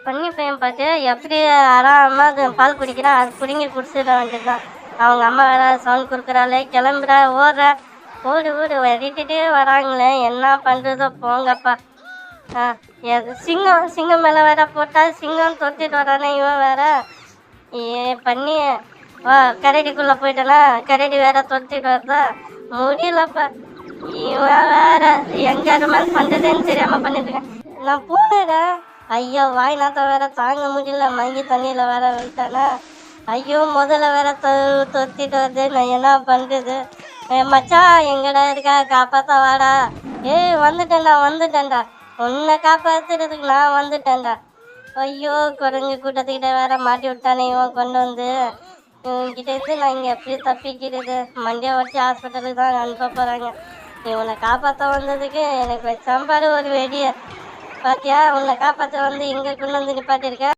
பன்னி பையன் பார்த்து எப்படி ஆறாம அது பால் குடிக்கிறான், அது பிடுங்கி குடிச்சிட வேண்டியதுதான். அவங்க அம்மா வேற சவுண்ட் கொடுக்குறாளே, கிளம்புறா, ஓடுற, ஓடு ஓடு வெட்டிகிட்டே வராங்களே, என்ன பண்ணுறதோ போங்கப்பா. ஆ சிங்கம் சிங்கம் மேலே வேற போட்டால் சிங்கம் தொத்திட்டு வரானே இவன் வேற. பண்ணி வா கரடிக்குள்ளே போயிட்டேனா, கரடி வேற தொத்திட்டு வருதா, முடியலப்பா. இவன் வேற எங்க இருமாதிரி பண்ணுறதுன்னு தெரியாமல் பண்ணிட்டுருக்கேன். நான் போனேடா. ஐயோ வாய் நாத்த வேற தாங்க முடியல, மங்கி தண்ணியில் வேற விட்டானா. ஐயோ முதல்ல வேற தொத்திட்டு வருது, நான் என்ன பண்ணுறது. மச்சான் எங்கடா இருக்கா, காப்பாற்ற வாடா. வந்துட்டேன்டா, உன்னை காப்பாற்றுறதுக்கு நான் வந்துட்டேன்டா. ஐயோ குரங்கு கூட்டத்துக்கிட்ட வேற மாட்டி விட்டானே இவன் கொண்டு வந்து. இவன்கிட்ட இருந்து நான் இங்கே எப்படி தப்பிக்கிறது. மண்டியை வச்சு ஹாஸ்பிட்டலுக்கு தான் அனுப்ப போகிறாங்க. இவனை காப்பாற்ற வந்ததுக்கு எனக்கு வச்சாம்பாடு ஒரு வெடியை. பாத்தியா, உன்னை காப்பாற்ற வந்து இங்கே கொண்டு வந்து நிப்பாட்டியிருக்கேன்.